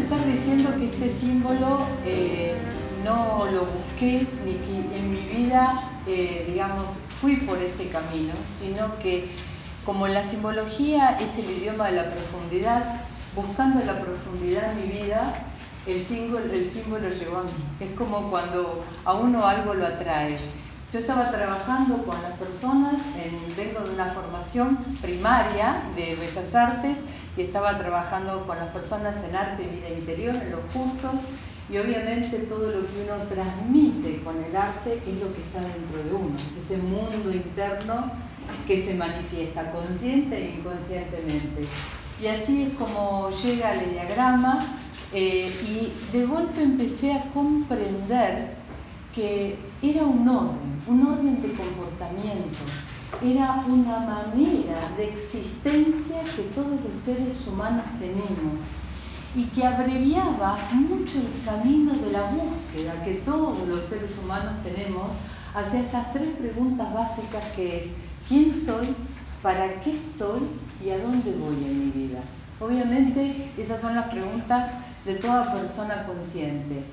empezar diciendo que este símbolo no lo busqué, ni que en mi vida, digamos, fui por este camino, sino que como la simbología es el idioma de la profundidad, buscando la profundidad en mi vida, el símbolo llegó a mí. Es como cuando a uno algo lo atrae. Yo estaba trabajando con las personas, vengo de una formación primaria de Bellas Artes y estaba trabajando con las personas en arte y vida interior, en los cursos, y obviamente todo lo que uno transmite con el arte es lo que está dentro de uno, es ese mundo interno que se manifiesta consciente e inconscientemente. Y así es como llega el enneagrama, y de golpe empecé a comprender que era un orden de comportamiento, era una manera de existencia que todos los seres humanos tenemos y que abreviaba mucho el camino de la búsqueda que todos los seres humanos tenemos hacia esas tres preguntas básicas que es: ¿quién soy? ¿Para qué estoy? ¿Y a dónde voy en mi vida? Obviamente esas son las preguntas de toda persona consciente.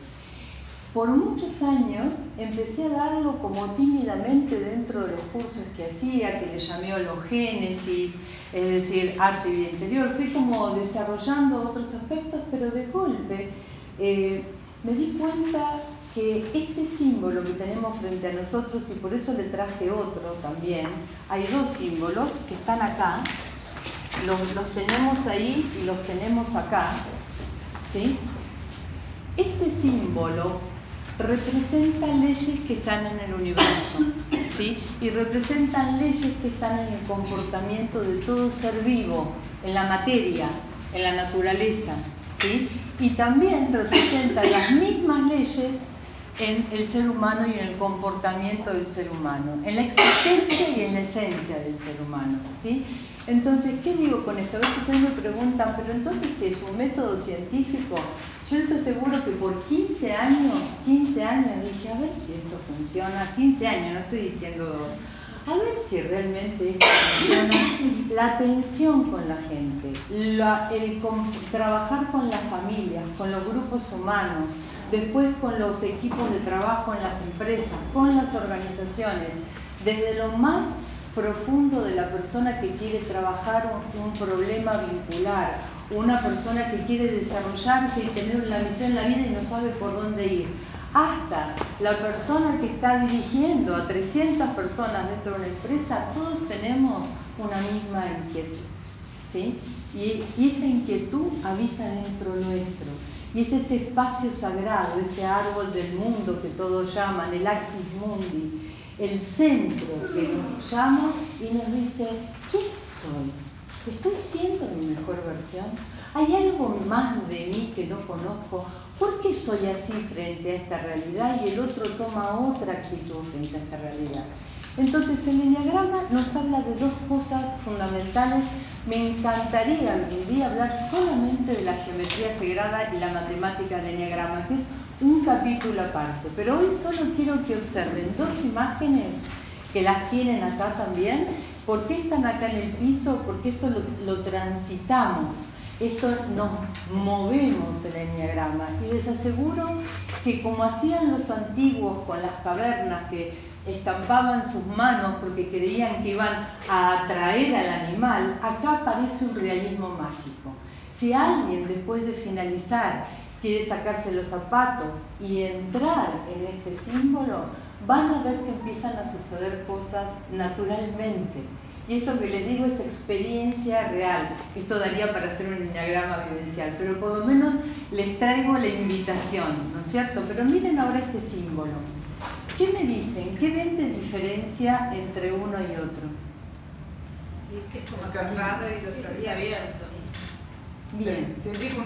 Por muchos años empecé a darlo como tímidamente dentro de los cursos que hacía, que le llamé hologénesis, es decir, arte y vida interior. Fui como desarrollando otros aspectos, pero de golpe me di cuenta que este símbolo que tenemos frente a nosotros, y por eso le traje otro también, hay dos símbolos que están acá, los tenemos ahí y los tenemos acá, ¿sí? Este símbolo representa leyes que están en el universo, ¿sí? Y representan leyes que están en el comportamiento de todo ser vivo, en la materia, en la naturaleza, ¿sí? Y también representan las mismas leyes en el ser humano y en el comportamiento del ser humano, en la existencia y en la esencia del ser humano, ¿sí? Entonces, ¿qué digo con esto? A veces hoy me preguntan, ¿pero entonces qué es un método científico? Yo les aseguro que por 15 años dije, a ver si esto funciona, 15 años, no estoy diciendo, a ver si realmente esto funciona, la atención con la gente, trabajar con las familias, con los grupos humanos, después con los equipos de trabajo en las empresas, con las organizaciones, desde lo más profundo de la persona que quiere trabajar un problema vincular, una persona que quiere desarrollarse y tener una misión en la vida y no sabe por dónde ir, hasta la persona que está dirigiendo a 300 personas dentro de una empresa. Todos tenemos una misma inquietud, ¿sí? Y esa inquietud habita dentro nuestro, y es ese espacio sagrado, ese árbol del mundo que todos llaman, el axis mundi, el centro que nos llama y nos dice: ¿quién soy? ¿Estoy siendo mi mejor versión? ¿Hay algo más de mí que no conozco? ¿Por qué soy así frente a esta realidad y el otro toma otra actitud frente a esta realidad? Entonces el enneagrama nos habla de dos cosas fundamentales. Me encantaría algún día hablar solamente de la geometría sagrada y la matemática del enneagrama, que es un capítulo aparte, pero hoy solo quiero que observen dos imágenes que las tienen acá también. ¿Por qué están acá en el piso? Porque esto lo transitamos, esto nos movemos en el enneagrama, y les aseguro que como hacían los antiguos con las cavernas, que estampaban sus manos porque creían que iban a atraer al animal, acá aparece un realismo mágico. Si alguien después de finalizar quiere sacarse los zapatos y entrar en este símbolo, van a ver que empiezan a suceder cosas naturalmente. Y esto que les digo es experiencia real. Esto daría para hacer un enneagrama vivencial, pero por lo menos les traigo la invitación, ¿no es cierto? Pero miren ahora este símbolo. ¿Qué me dicen? ¿Qué ven de diferencia entre uno y otro? Y es que es como cerrado y abierto. Bien. Te digo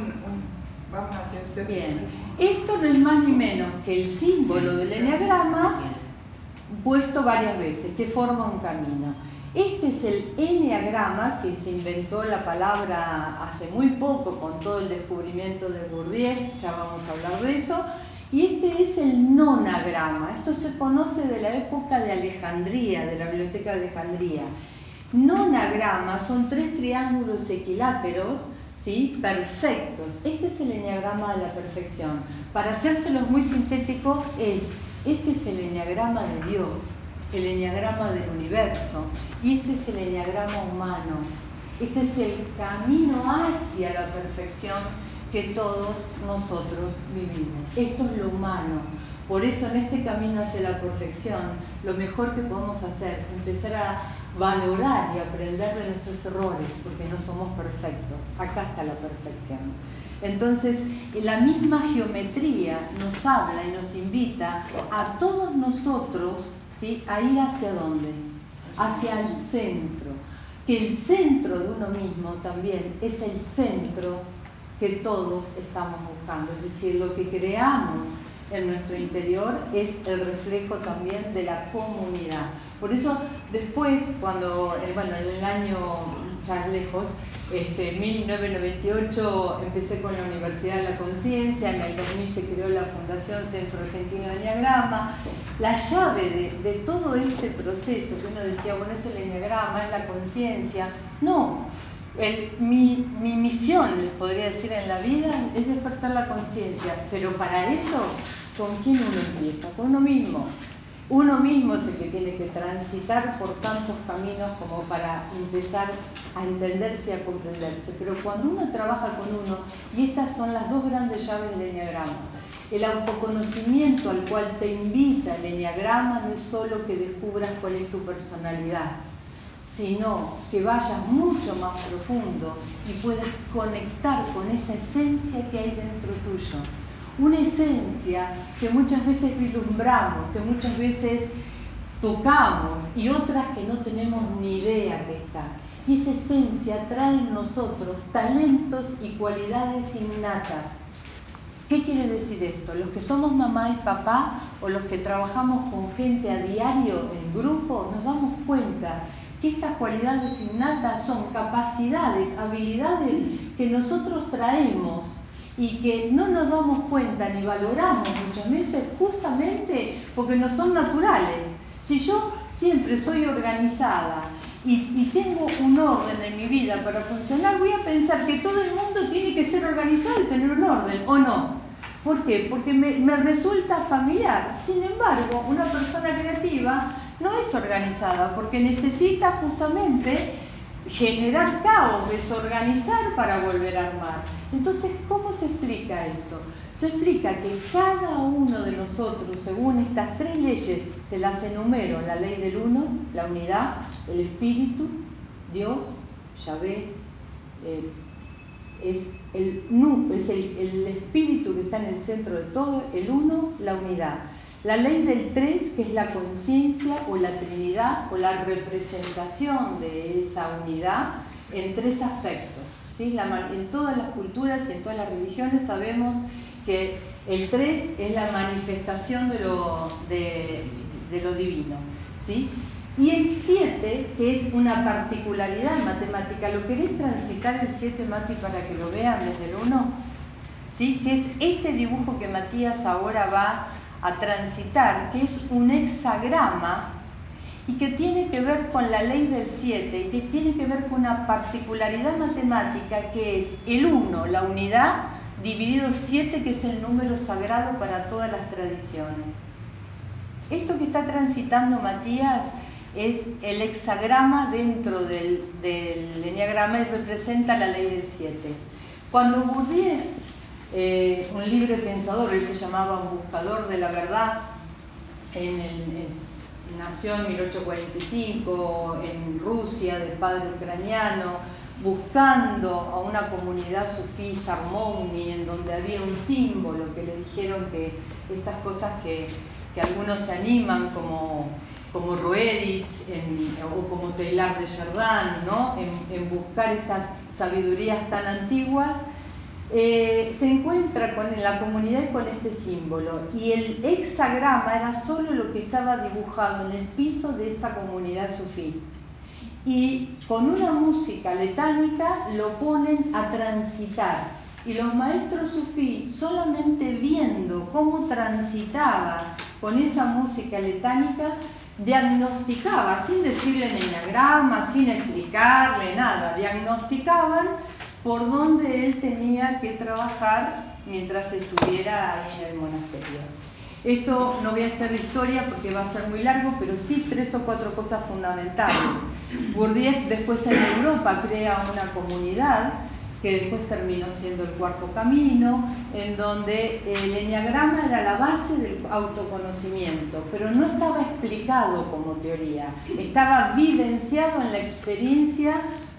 vamos a hacer bien. Esto no es más ni menos que el símbolo del enneagrama puesto varias veces, que forma un camino. Este es el enneagrama, que se inventó la palabra hace muy poco con todo el descubrimiento de Bourdieu, ya vamos a hablar de eso. Y este es el nonagrama. Esto se conoce de la época de Alejandría, de la Biblioteca de Alejandría. Nonagrama son 3 triángulos equiláteros, ¿sí? Perfectos. Este es el eneagrama de la perfección. Para hacérselos muy sintético, este es el eneagrama de Dios, el eneagrama del universo, y este es el eneagrama humano. Este es el camino hacia la perfección que todos nosotros vivimos. Esto es lo humano. Por eso en este camino hacia la perfección, lo mejor que podemos hacer es empezar a valorar y aprender de nuestros errores, porque no somos perfectos. Acá está la perfección. Entonces, la misma geometría nos habla y nos invita a todos nosotros, ¿sí?, a ir hacia dónde, hacia el centro. Que el centro de uno mismo también es el centro que todos estamos buscando. Es decir, lo que creamos en nuestro interior es el reflejo también de la comunidad. Por eso después, cuando, bueno, en el año ya lejos, 1998, empecé con la Universidad de la Conciencia, en el 2000 se creó la Fundación Centro Argentino de Eneagrama. La llave de todo este proceso, que uno decía, bueno, es el eneagrama, es la conciencia. No, mi misión, les podría decir, en la vida es despertar la conciencia, pero para eso, ¿con quién uno empieza? Con uno mismo. Uno mismo es el que tiene que transitar por tantos caminos como para empezar a entenderse y a comprenderse. Pero cuando uno trabaja con uno, y estas son las dos grandes llaves del eneagrama, el autoconocimiento al cual te invita el eneagrama no es solo que descubras cuál es tu personalidad, sino que vayas mucho más profundo y puedas conectar con esa esencia que hay dentro tuyo. Una esencia que muchas veces vislumbramos, que muchas veces tocamos y otras que no tenemos ni idea que está. Y esa esencia trae en nosotros talentos y cualidades innatas. ¿Qué quiere decir esto? Los que somos mamá y papá o los que trabajamos con gente a diario en grupo, nos damos cuenta que estas cualidades innatas son capacidades, habilidades que nosotros traemos y que no nos damos cuenta ni valoramos muchas veces justamente porque no son naturales. Si yo siempre soy organizada y tengo un orden en mi vida para funcionar, voy a pensar que todo el mundo tiene que ser organizado y tener un orden, ¿o no? ¿Por qué? Porque me resulta familiar. Sin embargo, una persona creativa no es organizada porque necesita justamente generar caos, desorganizar para volver a armar. Entonces, ¿cómo se explica esto? Se explica que cada uno de nosotros, según estas tres leyes, se las enumero: la ley del uno, la unidad, el espíritu, Dios, Yahvé, es el espíritu que está en el centro de todo, el uno, la unidad. La ley del tres, que es la conciencia o la Trinidad o la representación de esa unidad en tres aspectos, ¿sí? En todas las culturas y en todas las religiones sabemos que el tres es la manifestación de lo divino, ¿sí? Y el 7, que es una particularidad matemática. ¿Lo querés transitar el 7, Mati, para que lo vean desde el 1? ¿Sí? Que es este dibujo que Matías ahora va a transitar, que es un hexagrama y que tiene que ver con la ley del 7 y que tiene que ver con una particularidad matemática que es el 1, la unidad, dividido 7, que es el número sagrado para todas las tradiciones. Esto que está transitando Matías es el hexagrama dentro del eneagrama y representa la ley del 7. Cuando Gurdjieff, un libre pensador, él se llamaba Un buscador de la verdad, nació en 1845 en Rusia, de padre ucraniano, buscando a una comunidad sufí, Sarmouni, en donde había un símbolo que le dijeron que estas cosas que algunos se animan como Roerich o como Teilhard de Chardin, ¿no? en buscar estas sabidurías tan antiguas, se encuentra con la comunidad y con este símbolo. Y el hexagrama era solo lo que estaba dibujado en el piso de esta comunidad sufí. Y con una música letánica lo ponen a transitar. Y los maestros sufí, solamente viendo cómo transitaba con esa música letánica, diagnosticaba, sin decirle en eneagrama, sin explicarle nada, diagnosticaban por donde él tenía que trabajar mientras estuviera ahí en el monasterio. Esto no voy a hacer historia porque va a ser muy largo, pero sí 3 o 4 cosas fundamentales. Gurdjieff después en Europa crea una comunidad que después terminó siendo el Cuarto Camino, en donde el eneagrama era la base del autoconocimiento, pero no estaba explicado como teoría, estaba vivenciado en la experiencia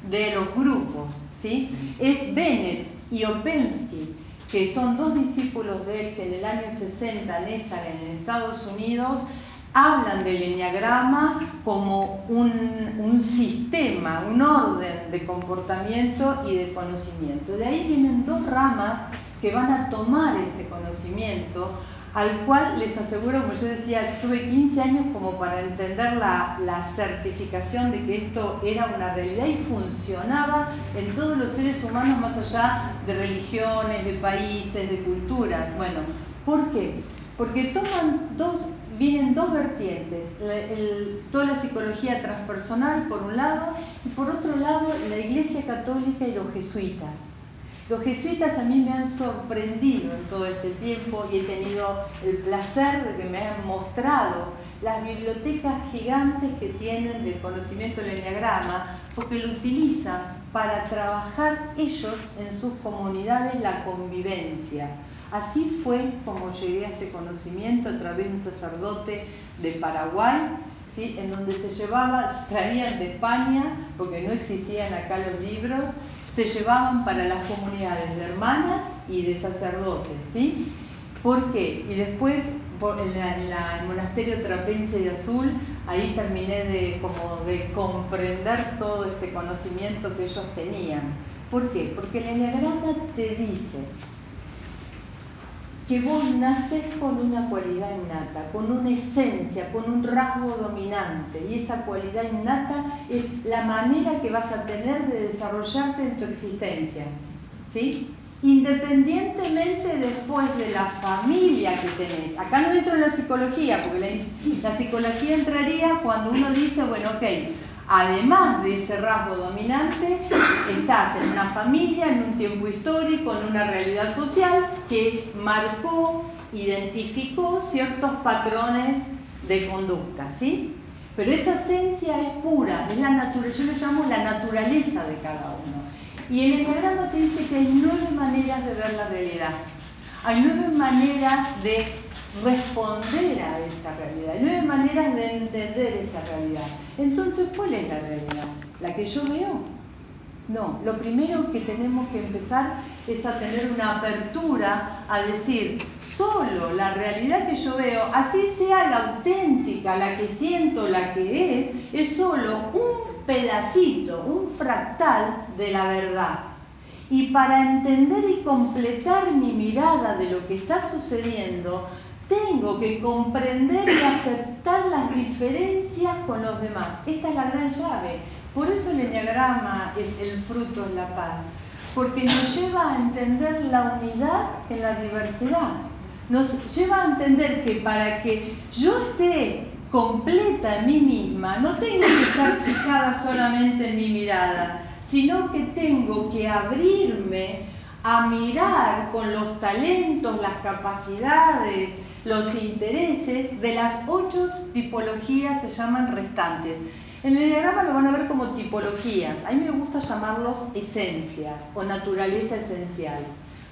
de los grupos, ¿sí? Es Bennett y Opensky, que son 2 discípulos de él que en el año 60 en Esalen, en Estados Unidos, hablan del eneagrama como un sistema, un orden de comportamiento y de conocimiento. De ahí vienen 2 ramas que van a tomar este conocimiento, al cual les aseguro, como yo decía, tuve 15 años como para entender la certificación de que esto era una realidad y funcionaba en todos los seres humanos más allá de religiones, de países, de culturas. Bueno, ¿por qué? Porque vienen 2 vertientes, toda la psicología transpersonal por un lado y por otro lado la Iglesia Católica y los jesuitas. Los jesuitas a mí me han sorprendido en todo este tiempo y he tenido el placer de que me hayan mostrado las bibliotecas gigantes que tienen del conocimiento del eneagrama, porque lo utilizan para trabajar ellos en sus comunidades la convivencia. Así fue como llegué a este conocimiento a través de un sacerdote de Paraguay, ¿sí? En donde se traían de España, porque no existían acá los libros, se llevaban para las comunidades de hermanas y de sacerdotes, ¿sí? ¿Por qué? Y después en el monasterio trapense de Azul, ahí terminé de comprender todo este conocimiento que ellos tenían. ¿Por qué? Porque el eneagrama te dice que vos nacés con una cualidad innata, con una esencia, con un rasgo dominante, y esa cualidad innata es la manera que vas a tener de desarrollarte en tu existencia, ¿sí? Independientemente después de la familia que tenés. Acá no entro en la psicología, porque la psicología entraría cuando uno dice, bueno, ok, además de ese rasgo dominante, estás en una familia, en un tiempo histórico, en una realidad social que marcó, identificó ciertos patrones de conducta, ¿sí? Pero esa esencia es pura, es la naturaleza, yo le llamo la naturaleza de cada uno. Y el eneagrama te dice que hay 9 maneras de ver la realidad. Hay 9 maneras de responder a esa realidad, hay 9 maneras de entender esa realidad. Entonces, ¿cuál es la realidad? ¿La que yo veo? No, lo primero que tenemos que empezar es a tener una apertura a decir, solo la realidad que yo veo, así sea la auténtica, la que siento, la que es solo un pedacito, un fractal de la verdad. Y para entender y completar mi mirada de lo que está sucediendo, tengo que comprender y aceptar las diferencias con los demás. Esta es la gran llave. Por eso el eneagrama es el fruto en la paz, porque nos lleva a entender la unidad en la diversidad. Nos lleva a entender que para que yo esté completa en mí misma, no tengo que estar fijada solamente en mi mirada, sino que tengo que abrirme a mirar con los talentos, las capacidades, los intereses de las 8 tipologías, se llaman restantes. En el eneagrama lo van a ver como tipologías. A mí me gusta llamarlos esencias o naturaleza esencial,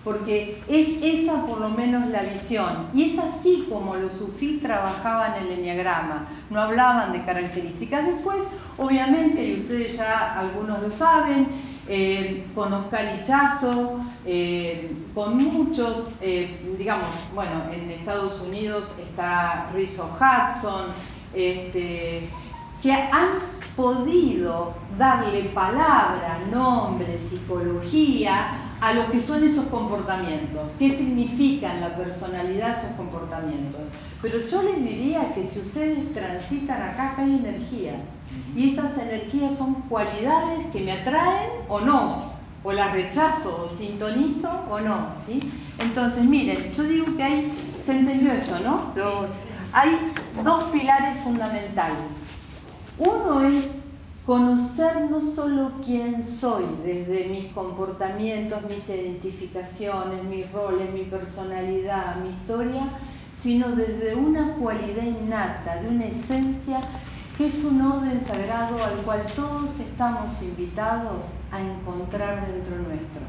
porque es esa por lo menos la visión. Y es así como los sufí trabajaban el eneagrama. No hablaban de características. Después, obviamente, y ustedes ya algunos lo saben, con Oscar Ichazo, con muchos, digamos, bueno, en Estados Unidos está Rizzo Hudson, que han podido darle palabra, nombre, psicología a lo que son esos comportamientos, qué significan la personalidad esos comportamientos. Pero yo les diría que si ustedes transitan acá hay energías, y esas energías son cualidades que me atraen o no, o las rechazo, o sintonizo o no, ¿sí? Entonces, miren, yo digo que se entendió esto, ¿no? Hay 2 pilares fundamentales. Uno es conocer no solo quién soy desde mis comportamientos, mis identificaciones, mis roles, mi personalidad, mi historia, sino desde una cualidad innata, de una esencia que es un orden sagrado al cual todos estamos invitados a encontrar dentro nuestro.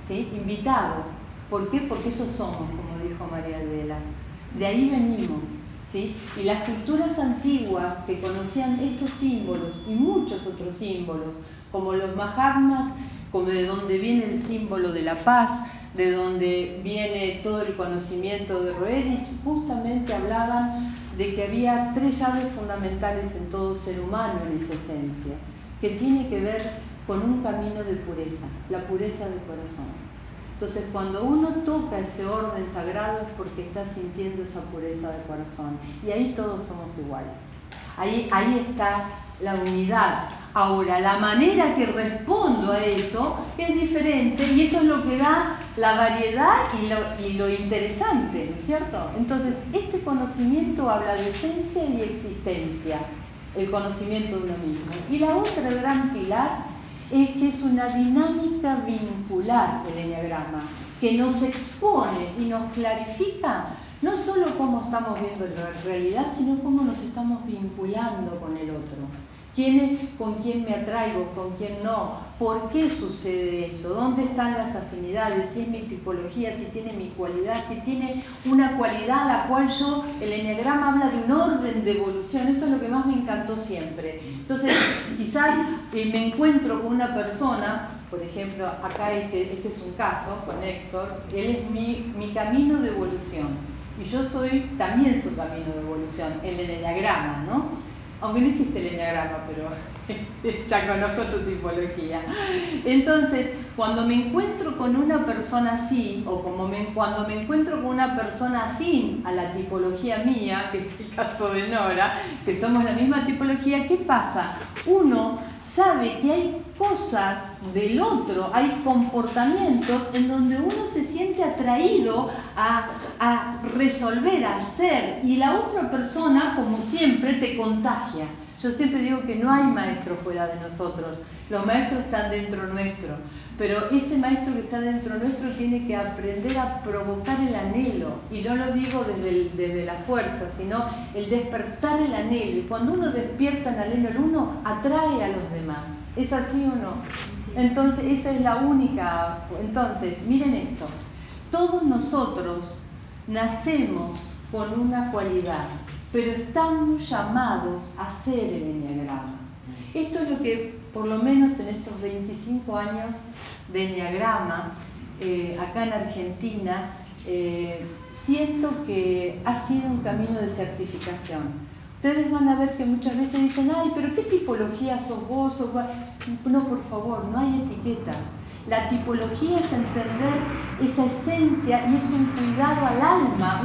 ¿Sí? Invitados. ¿Por qué? Porque eso somos, como dijo María Adela. De ahí venimos. ¿Sí? Y las culturas antiguas que conocían estos símbolos y muchos otros símbolos, como los Mahatmas, como de donde viene el símbolo de la paz, de donde viene todo el conocimiento de Roerich, justamente hablaban de que había 3 llaves fundamentales en todo ser humano en esa esencia, que tiene que ver con un camino de pureza, la pureza del corazón. Entonces, cuando uno toca ese orden sagrado es porque está sintiendo esa pureza de corazón. Y ahí todos somos iguales. Ahí está la unidad. Ahora, la manera que respondo a eso es diferente y eso es lo que da la variedad y lo interesante, ¿no es cierto? Entonces, este conocimiento habla de esencia y existencia, el conocimiento de uno mismo. Y la otra gran pilar es que es una dinámica vincular el eneagrama, que nos expone y nos clarifica no solo cómo estamos viendo la realidad, sino cómo nos estamos vinculando con el otro. ¿Con quién me atraigo? ¿Con quién no? ¿Por qué sucede eso? ¿Dónde están las afinidades? Si es mi tipología, si tiene mi cualidad, si tiene una cualidad a la cual el eneagrama habla de un orden de evolución. Esto es lo que más me encantó siempre. Entonces, quizás me encuentro con una persona, por ejemplo, acá este es un caso con Héctor, él es mi camino de evolución. Y yo soy también su camino de evolución, el eneagrama, ¿no? Aunque no hiciste el eneagrama, pero ya conozco tu tipología. Entonces, cuando me encuentro con una persona así, o cuando me encuentro con una persona afín a la tipología mía, que es el caso de Nora, que somos la misma tipología, ¿qué pasa? Uno sabe que hay cosas del otro, hay comportamientos en donde uno se siente atraído a resolver, a hacer, y la otra persona, como siempre, te contagia. Yo siempre digo que no hay maestro fuera de nosotros, los maestros están dentro nuestro, pero ese maestro que está dentro nuestro tiene que aprender a provocar el anhelo, y no lo digo desde la fuerza, sino el despertar el anhelo, y cuando uno despierta el anhelo en uno, atrae a los demás. ¿Es así o no? Entonces, esa es la única. Entonces, miren esto, todos nosotros nacemos con una cualidad, pero estamos llamados a ser el eneagrama. Esto es lo que, por lo menos en estos 25 años de eneagrama, acá en Argentina, siento que ha sido un camino de certificación. Ustedes van a ver que muchas veces dicen, ay, pero ¿qué tipología sos vos? No, por favor, no hay etiquetas. La tipología es entender esa esencia y es un cuidado al alma.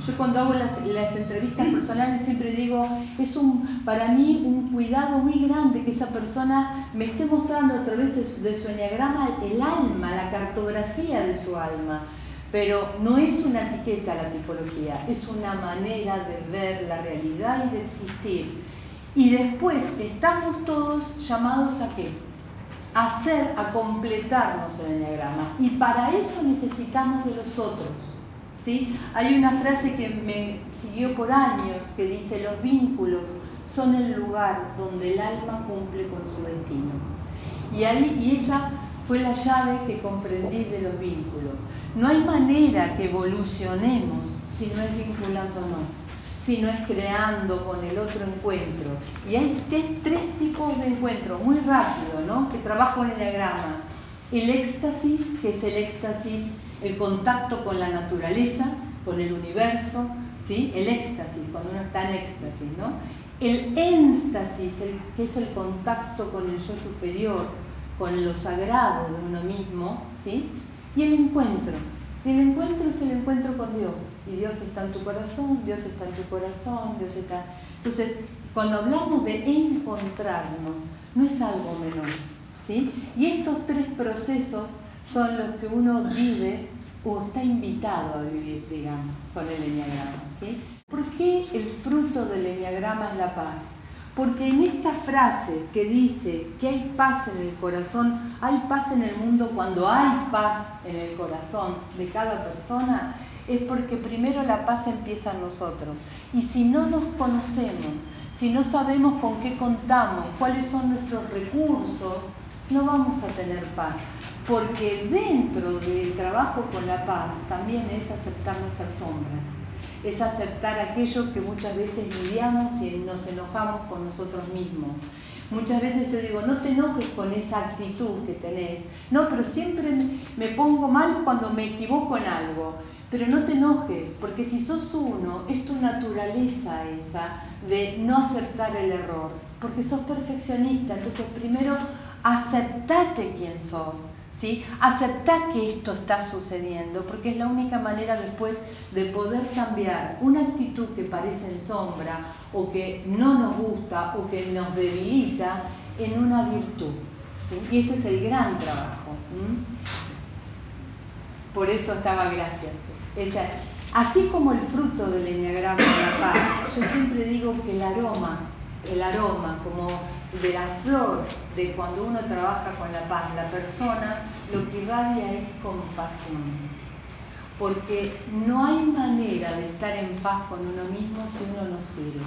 Yo cuando hago las entrevistas personales siempre digo, es para mí un cuidado muy grande que esa persona me esté mostrando a través de su eneagrama el alma, la cartografía de su alma. Pero no es una etiqueta la tipología, es una manera de ver la realidad y de existir. Y después estamos todos llamados ¿a qué? A completarnos el eneagrama. Y para eso necesitamos de los otros. ¿Sí? Hay una frase que me siguió por años que dice: los vínculos son el lugar donde el alma cumple con su destino. Y esa fue la llave que comprendí de los vínculos. No hay manera que evolucionemos si no es vinculándonos, si no es creando con el otro encuentro. Y hay tres tipos de encuentros, muy rápido, ¿no? Que trabajo en el eneagrama. El éxtasis, que es el éxtasis, el contacto con la naturaleza, con el universo, ¿sí? El éxtasis, cuando uno está en éxtasis, ¿no? El énstasis, que es el contacto con el yo superior, con lo sagrado de uno mismo, ¿sí? Y el encuentro. El encuentro es el encuentro con Dios. Y Dios está en tu corazón, Dios está en tu corazón, Dios está... Entonces, cuando hablamos de encontrarnos, no es algo menor, ¿sí? Y estos tres procesos son los que uno vive o está invitado a vivir, digamos, con el eneagrama, ¿sí? ¿Por qué el fruto del eneagrama es la paz? Porque en esta frase que dice que hay paz en el corazón, hay paz en el mundo cuando hay paz en el corazón de cada persona, es porque primero la paz empieza en nosotros. Y si no nos conocemos, si no sabemos con qué contamos, cuáles son nuestros recursos, no vamos a tener paz. Porque dentro del trabajo con la paz también es aceptar nuestras sombras. Es aceptar aquello que muchas veces lidiamos y nos enojamos con nosotros mismos. Muchas veces yo digo, no te enojes con esa actitud que tenés. No, pero siempre me pongo mal cuando me equivoco en algo. Pero no te enojes, porque si sos uno, es tu naturaleza esa de no aceptar el error. Porque sos perfeccionista, entonces primero aceptate quién sos. ¿Sí? Aceptar que esto está sucediendo, porque es la única manera después de poder cambiar una actitud que parece en sombra o que no nos gusta o que nos debilita en una virtud. ¿Sí? Y este es el gran trabajo. Por eso estaba gracias. Así como el fruto del enneagrama de la paz, yo siempre digo que el aroma como de la flor de cuando uno trabaja con la paz, la persona lo que irradia es compasión, porque no hay manera de estar en paz con uno mismo si uno no sirve,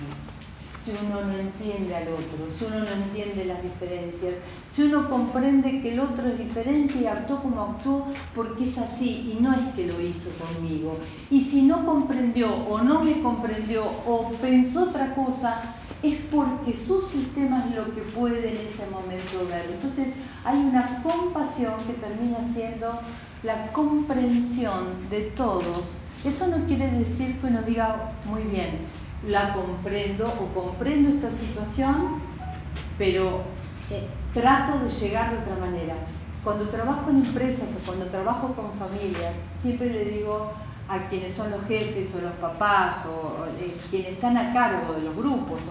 si uno no entiende al otro, si uno no entiende las diferencias, si uno comprende que el otro es diferente y actuó como actuó porque es así y no es que lo hizo conmigo. Y si no comprendió o no me comprendió o pensó otra cosa, es porque su sistema es lo que puede en ese momento ver. Entonces hay una compasión que termina siendo la comprensión de todos. Eso no quiere decir que uno diga, muy bien, la comprendo o comprendo esta situación, pero trato de llegar de otra manera. Cuando trabajo en empresas o cuando trabajo con familias, siempre le digo a quienes son los jefes o los papás o quienes están a cargo de los grupos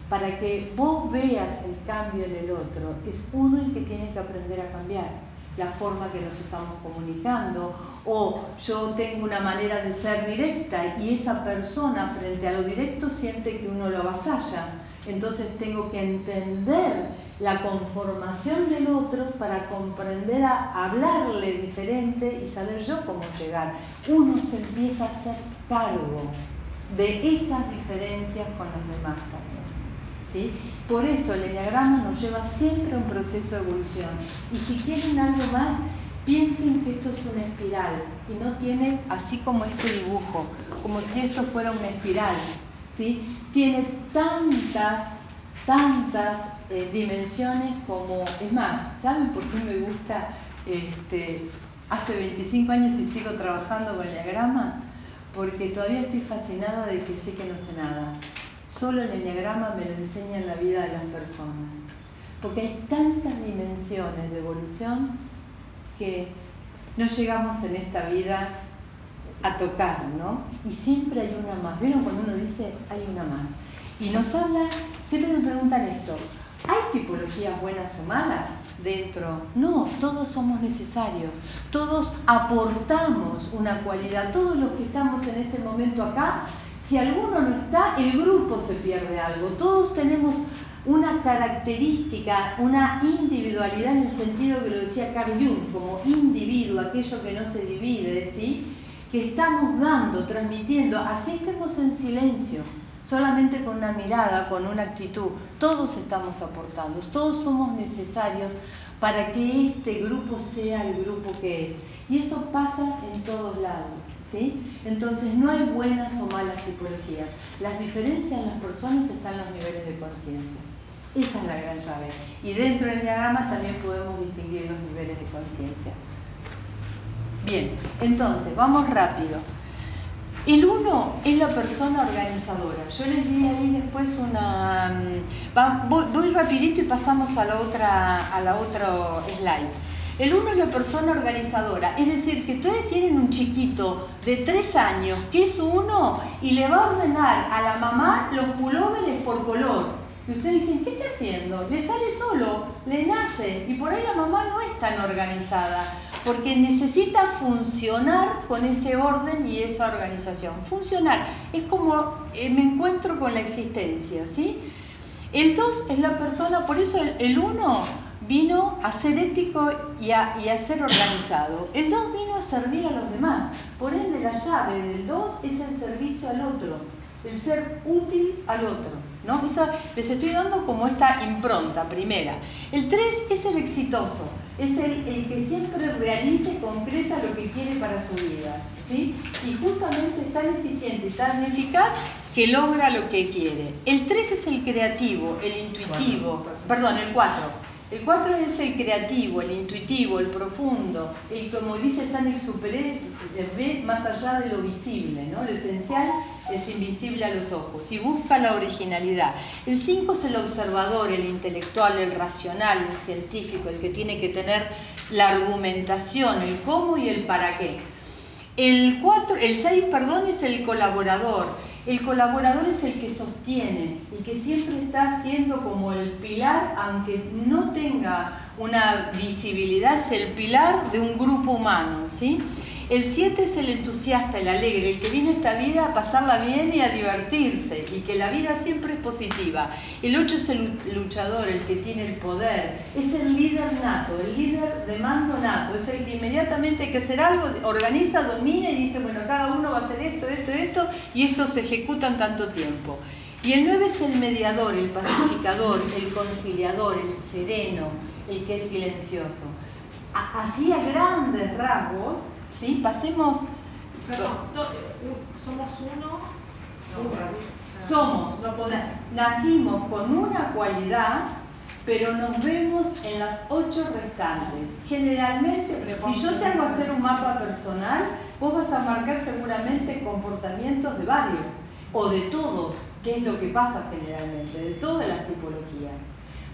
para que vos veas el cambio en el otro, es uno el que tiene que aprender a cambiar la forma que nos estamos comunicando, o yo tengo una manera de ser directa y esa persona frente a lo directo siente que uno lo avasalla. Entonces tengo que entender la conformación del otro para comprender a hablarle diferente y saber yo cómo llegar. Uno se empieza a hacer cargo de esas diferencias con los demás también. ¿Sí? Por eso el enneagrama nos lleva siempre a un proceso de evolución. Y si quieren algo más, piensen que esto es una espiral y no tiene, así como este dibujo, como si esto fuera una espiral, ¿sí? Tiene tantas dimensiones como, es más, ¿saben por qué me gusta? Hace 25 años y sigo trabajando con el enneagrama, porque todavía estoy fascinada de que sé que no sé nada. Solo el enneagrama me lo enseña en la vida de las personas, porque hay tantas dimensiones de evolución que no llegamos en esta vida a tocar, ¿no? Y siempre hay una más. ¿Vieron cuando uno dice hay una más? Y nos habla, siempre me preguntan esto, ¿hay tipologías buenas o malas dentro? No, todos somos necesarios, todos aportamos una cualidad, todos los que estamos en este momento acá, si alguno no está, el grupo se pierde algo, todos tenemos una característica, una individualidad en el sentido que lo decía Carl Jung, como individuo, aquello que no se divide, ¿sí? Que estamos dando, transmitiendo, así estemos en silencio, solamente con una mirada, con una actitud, todos estamos aportando, todos somos necesarios para que este grupo sea el grupo que es. Y eso pasa en todos lados, ¿sí? Entonces no hay buenas o malas tipologías. Las diferencias en las personas están en los niveles de conciencia. Esa es la gran llave. Y dentro del enneagrama también podemos distinguir los niveles de conciencia. Bien, entonces, vamos rápido. El 1 es la persona organizadora. Yo les di ahí después una... Voy rapidito y pasamos a la otra slide. El 1 es la persona organizadora, es decir, que ustedes tienen un chiquito de 3 años que es 1 y le va a ordenar a la mamá los pulóveres por color. Y ustedes dicen, ¿qué está haciendo? Le sale solo, le nace, y por ahí la mamá no es tan organizada, porque necesita funcionar con ese orden y esa organización. Funcionar, es como me encuentro con la existencia, ¿sí? El 2 es la persona, por eso el 1 vino a ser ético y a ser organizado. El 2 vino a servir a los demás. Por ende, la llave del 2 es el servicio al otro, el ser útil al otro, ¿no? Les estoy dando como esta impronta primera. El 3 es el exitoso, es el que siempre realiza y concreta lo que quiere para su vida, ¿sí? Y justamente es tan eficiente y tan eficaz que logra lo que quiere. El 3 es el creativo, el intuitivo, perdón, el 4. El 4 es el creativo, el intuitivo, el profundo, el, como dice Saint-Exupéry, ve más allá de lo visible, ¿no? Lo esencial es invisible a los ojos y busca la originalidad. El 5 es el observador, el intelectual, el racional, el científico, el que tiene que tener la argumentación, el cómo y el para qué. El 6, es el colaborador. El colaborador es el que sostiene, el que siempre está siendo como el pilar, aunque no tenga una visibilidad, es el pilar de un grupo humano, ¿sí? El 7 es el entusiasta, el alegre, el que viene a esta vida a pasarla bien y a divertirse, y que la vida siempre es positiva. El 8 es el luchador, el que tiene el poder, es el líder nato, el líder de mando nato, es el que inmediatamente hay que hacer algo, organiza, domina y dice, bueno, cada uno va a hacer esto, esto, esto, y esto se ejecuta en tanto tiempo. Y el 9 es el mediador, el pacificador, el conciliador, el sereno, el que es silencioso. Así a grandes rasgos, ¿sí? Pasemos... Perdón, somos uno. Somos, nacimos con una cualidad, pero nos vemos en las 8 restantes. Generalmente, si yo te hago hacer un mapa personal, vos vas a marcar seguramente comportamientos de varios, o de todos, que es lo que pasa generalmente, de todas las tipologías.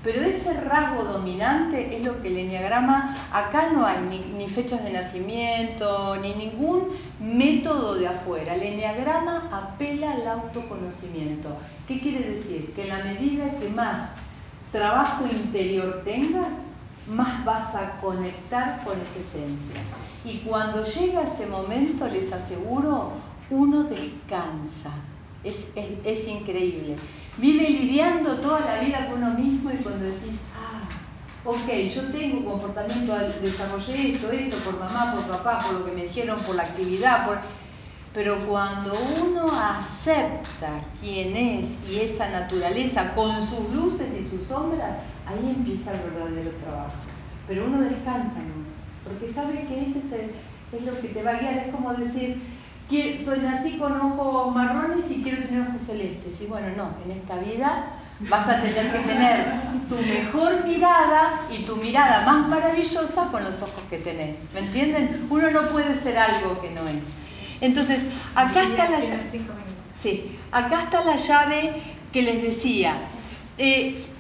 Pero ese rasgo dominante es lo que el eneagrama, acá no hay ni fechas de nacimiento, ni ningún método de afuera. El eneagrama apela al autoconocimiento. ¿Qué quiere decir? Que en la medida que más trabajo interior tengas, más vas a conectar con esa esencia. Y cuando llega ese momento, les aseguro, uno descansa. Es increíble. Vive lidiando toda la vida con uno mismo y cuando decís, ok, yo tengo comportamiento, desarrollé esto, por mamá, por papá, por lo que me dijeron, por la actividad, pero cuando uno acepta quién es y esa naturaleza con sus luces y sus sombras, ahí empieza el verdadero trabajo. Pero uno descansa, ¿no? Porque sabe que ese es lo que te va a guiar. Es como decir, nací con ojos marrones y quiero tener ojos celestes. Y bueno, no, en esta vida vas a tener que tener tu mejor mirada y tu mirada más maravillosa con los ojos que tenés. ¿Me entienden? Uno no puede ser algo que no es. Entonces, acá está la llave. Sí, acá está la llave que les decía.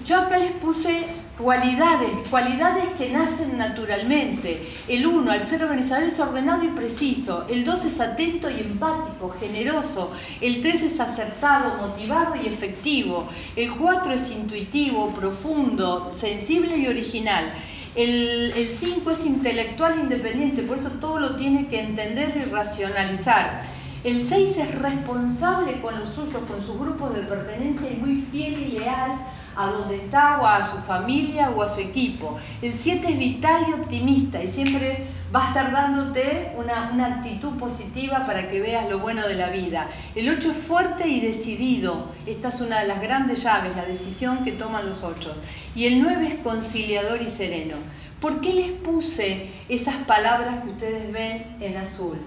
Yo acá les puse cualidades que nacen naturalmente. El 1, al ser organizador, es ordenado y preciso. El 2 es atento y empático, generoso. El 3 es acertado, motivado y efectivo. El 4 es intuitivo, profundo, sensible y original. El 5 es intelectual independiente, por eso todo lo tiene que entender y racionalizar. El 6 es responsable con los suyos, con sus grupos de pertenencia y muy fiel y leal a donde está o a su familia o a su equipo. El 7 es vital y optimista y siempre va a estar dándote una actitud positiva para que veas lo bueno de la vida. El 8 es fuerte y decidido. Esta es una de las grandes llaves, la decisión que toman los 8. Y el 9 es conciliador y sereno. ¿Por qué les puse esas palabras que ustedes ven en azul?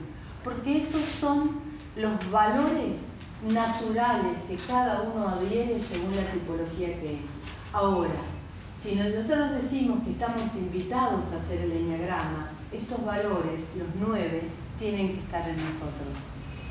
Porque esos son los valores naturales que cada uno adhiere según la tipología que es. Ahora, si nosotros decimos que estamos invitados a hacer el eneagrama, estos valores, los 9, tienen que estar en nosotros.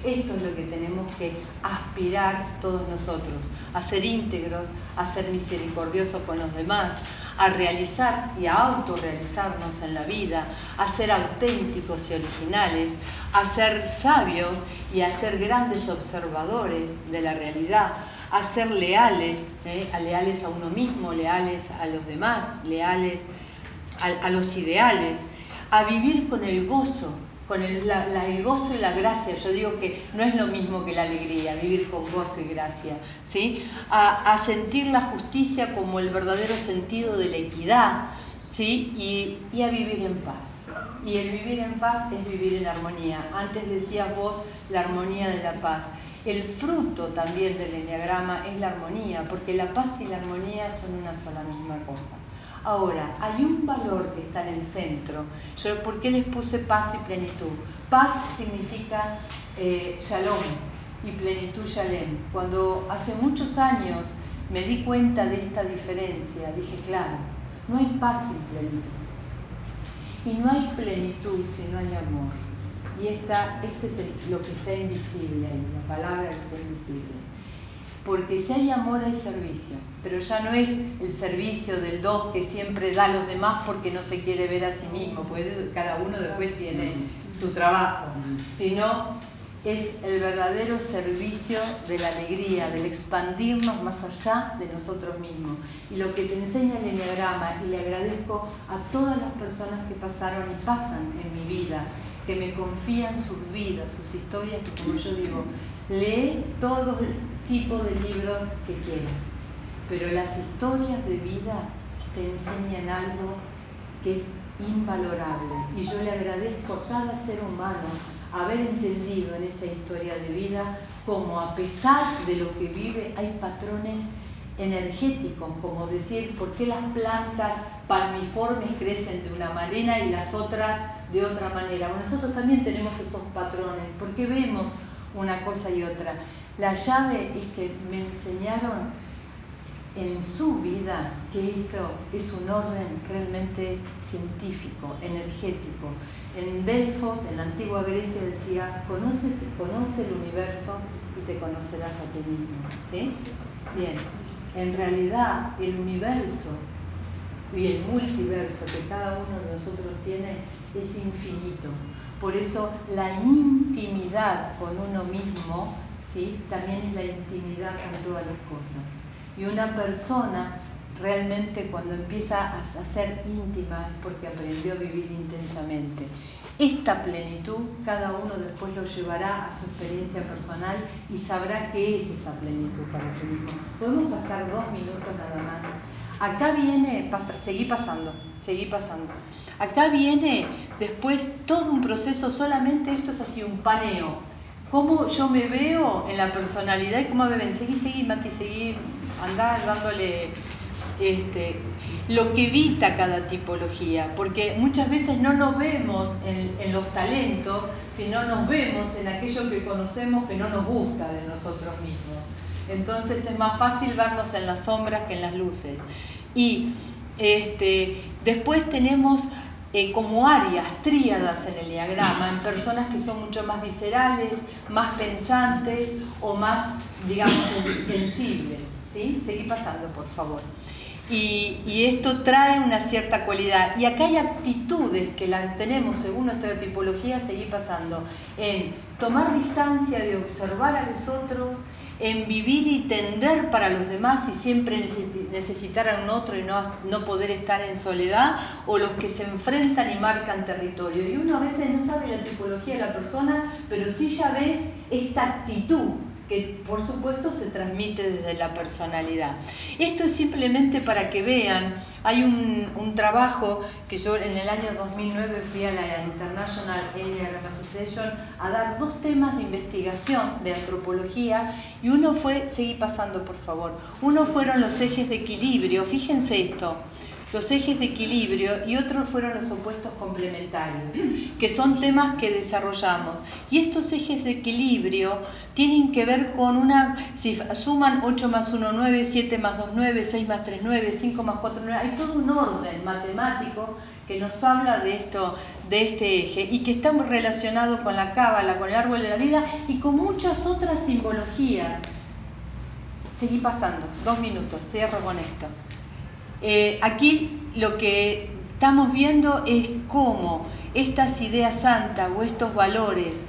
Esto es lo que tenemos que aspirar todos nosotros, a ser íntegros, a ser misericordiosos con los demás, a realizar y a autorrealizarnos en la vida, a ser auténticos y originales, a ser sabios y a ser grandes observadores de la realidad, a ser leales, leales a uno mismo, leales a los demás, leales a los ideales, a vivir con el gozo con el gozo y la gracia. Yo digo que no es lo mismo que la alegría, vivir con gozo y gracia, ¿sí? A sentir la justicia como el verdadero sentido de la equidad, ¿sí? Y a vivir en paz. Y el vivir en paz es vivir en armonía. Antes decías vos la armonía de la paz. El fruto también del enneagrama es la armonía, porque la paz y la armonía son una sola misma cosa. Ahora, hay un valor que está en el centro. Yo, ¿por qué les puse paz y plenitud? Paz significa shalom y plenitud shalem. Cuando hace muchos años me di cuenta de esta diferencia, dije, claro, no hay paz sin plenitud. Y no hay plenitud si no hay amor. Y este es lo que está invisible ahí, la palabra que está invisible. Porque si hay amor hay servicio, pero ya no es el servicio del dos que siempre da a los demás porque no se quiere ver a sí mismo, porque cada uno después tiene su trabajo, sino es el verdadero servicio de la alegría, del expandirnos más allá de nosotros mismos. Y lo que te enseña el enneagrama, y le agradezco a todas las personas que pasaron y pasan en mi vida, que me confían sus vidas, sus historias, que como yo digo, lee todo tipo de libros que quieras, pero las historias de vida te enseñan algo que es invalorable. Y yo le agradezco a cada ser humano haber entendido en esa historia de vida cómo a pesar de lo que vive hay patrones energéticos, como decir, ¿por qué las plantas palmiformes crecen de una manera y las otras de otra manera? Bueno, nosotros también tenemos esos patrones, ¿por qué vemos una cosa y otra? La llave es que me enseñaron en su vida que esto es un orden realmente científico, energético. En Delfos, en la antigua Grecia, decía, conoce el universo y te conocerás a ti mismo. ¿Sí? Bien, en realidad el universo y el multiverso que cada uno de nosotros tiene es infinito. Por eso la intimidad con uno mismo, ¿sí?, también es la intimidad con todas las cosas. Y una persona realmente cuando empieza a ser íntima es porque aprendió a vivir intensamente. Esta plenitud cada uno después lo llevará a su experiencia personal y sabrá qué es esa plenitud para sí mismo. Podemos pasar 2 minutos nada más. Acá viene, seguí pasando. Acá viene después todo un proceso, solamente esto es así un paneo. Cómo yo me veo en la personalidad y cómo me ven. Seguí, Mati, seguí, andá dándole lo que evita cada tipología, porque muchas veces no nos vemos en los talentos, sino nos vemos en aquello que conocemos que no nos gusta de nosotros mismos. Entonces es más fácil vernos en las sombras que en las luces. Y después tenemos como áreas, tríadas en el enneagrama, en personas que son mucho más viscerales, más pensantes o más, digamos, sensibles. ¿Sí? Seguí pasando, por favor. Y esto trae una cierta cualidad. Y acá hay actitudes que las tenemos según nuestra tipología, seguí pasando, en tomar distancia de observar a los otros, en vivir y tender para los demás y siempre necesitar a un otro y no poder estar en soledad, o los que se enfrentan y marcan territorio. Y uno a veces no sabe la tipología de la persona, pero sí ya ves esta actitud que por supuesto se transmite desde la personalidad. Esto es simplemente para que vean, hay un trabajo que yo en el año 2009 fui a la International Enneagram Association a dar 2 temas de investigación de antropología, y uno fue, seguí pasando por favor, uno fueron los ejes de equilibrio, fíjense esto, los ejes de equilibrio, y otros fueron los opuestos complementarios, que son temas que desarrollamos. Y estos ejes de equilibrio tienen que ver con si suman 8 más 1, 9, 7 más 2, 9, 6 más 3, 9, 5 más 4, 9, hay todo un orden matemático que nos habla de este eje y que está relacionado con la cábala, con el árbol de la vida y con muchas otras simbologías. Seguí pasando, 2 minutos, cierro con esto. Aquí lo que estamos viendo es cómo estas ideas santas o estos valores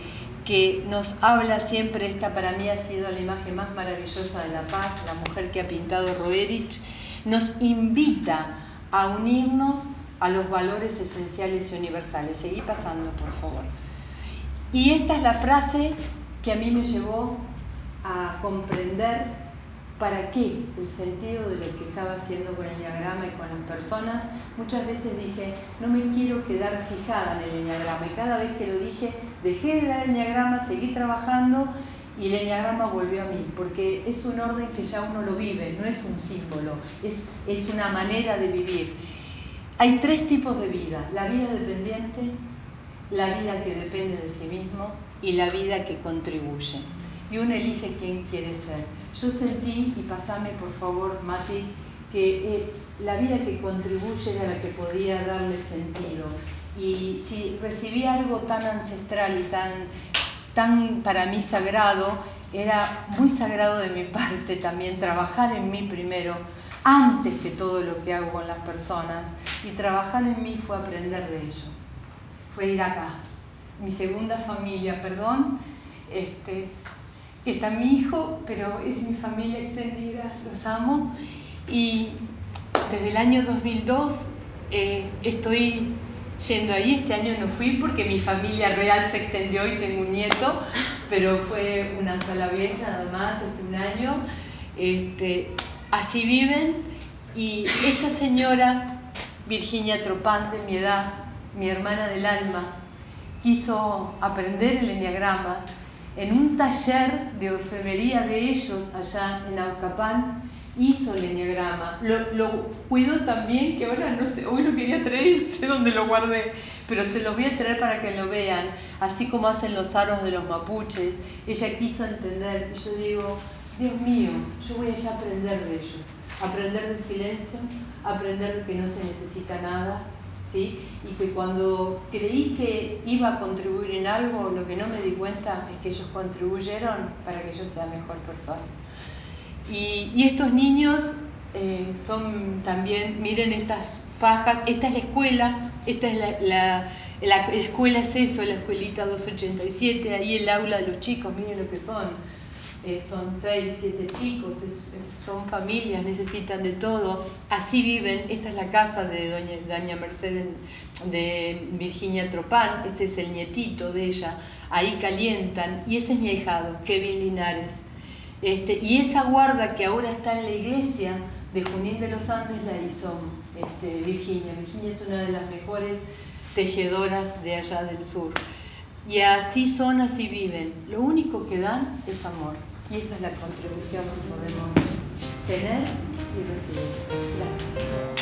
que nos habla siempre, esta para mí ha sido la imagen más maravillosa de la paz, la mujer que ha pintado Roerich, nos invita a unirnos a los valores esenciales y universales. Seguí pasando, por favor. Y esta es la frase que a mí me llevó a comprender para qué, el sentido de lo que estaba haciendo con el enneagrama y con las personas. Muchas veces dije, no me quiero quedar fijada en el enneagrama, y cada vez que lo dije, dejé de dar el enneagrama, seguí trabajando y el enneagrama volvió a mí, porque es un orden que ya uno lo vive, no es un símbolo, es una manera de vivir. Hay 3 tipos de vida: la vida dependiente, la vida que depende de sí mismo y la vida que contribuye. Y uno elige quién quiere ser. Yo sentí, y pasame por favor, Mati, que la vida que contribuye era la que podía darle sentido. Y si recibí algo tan ancestral y tan para mí sagrado, era muy sagrado de mi parte también trabajar en mí primero, antes que todo lo que hago con las personas. Y trabajar en mí fue aprender de ellos, fue ir acá, mi segunda familia, perdón, está mi hijo, pero es mi familia extendida, los amo. Y desde el año 2002 estoy yendo ahí. Este año no fui porque mi familia real se extendió y tengo un nieto, pero fue una sola vez nada más, un año. Así viven. Y esta señora, Virginia Tropán, de mi edad, mi hermana del alma, quiso aprender el enneagrama en un taller de orfebrería de ellos allá en Aucapán. Hizo el enneagrama, lo cuido también, que ahora no sé, hoy lo quería traer y no sé dónde lo guardé, pero se los voy a traer para que lo vean, así como hacen los aros de los mapuches. Ella quiso entender, y yo digo, Dios mío, yo voy allá a aprender de ellos, aprender de silencio, aprender que no se necesita nada, ¿sí? Y que cuando creí que iba a contribuir en algo, lo que no me di cuenta es que ellos contribuyeron para que yo sea mejor persona. Y estos niños son también, miren estas fajas, esta es la escuela, esta es la escuela es eso, la escuelita 287, ahí el aula de los chicos, miren lo que son. Son 6, 7 chicos, son familias, necesitan de todo, así viven. Esta es la casa de doña Mercedes, de Virginia Tropán, este es el nietito de ella, ahí calientan, y ese es mi ahijado, Kevin Linares. Y esa guarda que ahora está en la iglesia de Junín de los Andes la hizo Virginia. Virginia es una de las mejores tejedoras de allá del sur. Y así son, así viven. Lo único que dan es amor. Y esa es la contribución que podemos tener y recibir. Gracias.